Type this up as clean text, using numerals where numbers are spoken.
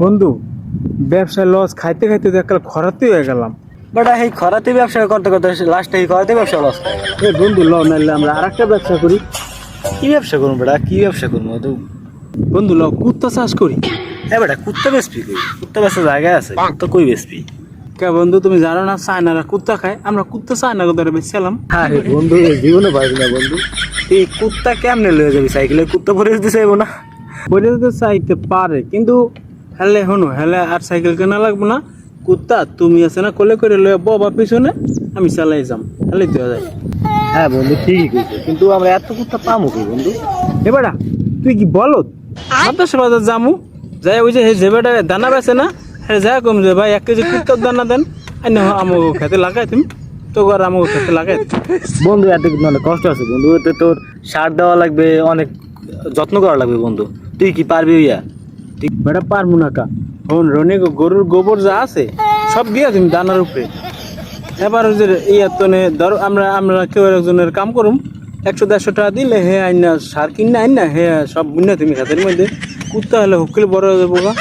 বন্ধু, ব্যবসায় লস খাইতে খাইতে একটা খরাতে হয়ে গেলাম। বাট এই খরাতে ব্যবসা করতে করতে লাস্টে এই খরাতে ব্যবসা লস হয়ে গেল। এ বন্ধু, ল নাইলে আমরা আর একটা ব্যবসা করি। কি ব্যবসা করবো বেটা, কি ব্যবসা করবো তো? বন্ধু, ল কুত্তা চাষ করি। হ্যাঁ বেটা, কুত্তা বেচবি কই? কুত্তা বেচার জায়গায় আছে, কুত্তা কই বেচবি? কে বন্ধু, তুমি জানো না চায়নারা কুত্তা খায়? আমরা কুত্তা চায়না ধরে বেচছিলাম। আরে বন্ধু, জীবনে পারবি না বন্ধু। এই কুত্তা কেমনে লয়ে যাবি সাইকেলে? কুত্তা পরে যেতে চাইবো না। বলে তো চাইতে পারে, কিন্তু হেলে হনো হেলে আর সাইকেল কেনা লাগবো না। কুত্তা তুমি আছে না, কোলে করে লয়ে বাবা পিছনে, আমি চালাই যাম, হেলে দেওয়া যায়। হ্যাঁ বন্ধু, ঠিকই কইছো, কিন্তু আমরা এত কুত্তা পামো কি বন্ধু? এবারা তুই কি বলো, মাদ্রাসা বাজার জামু যাই, ওই যে যে বেটা দানা বেছে না, হ্যাঁ যা কম যে ভাই 1 কেজি কুত্তার দানা দেন, আর না আমাকে খেতে লাগাই তুমি, তো আর আমাকে খেতে লাগাই। বন্ধু এত কিন্তু অনেক কষ্ট আছে বন্ধু, এতে তোর সার দেওয়া লাগবে, অনেক যত্ন করা লাগবে বন্ধু। তুই কি পারবি ইয়া? বেটা পারবো না কা, হন রনি গরুর গোবর যা আছে সব দিয়া তুমি দানার উপরে। এবার ওই যে ইয়াতনে ধরো আমরা আমরা কেউ একজনের কাম করুম, 100-150 টাকা দিলে হে আইনা সার কিনে আইনা হে সব বুঝনা তুমি খাতের মধ্যে, কুত্তা হলে হুকলে বড় হয়ে যাবো গা।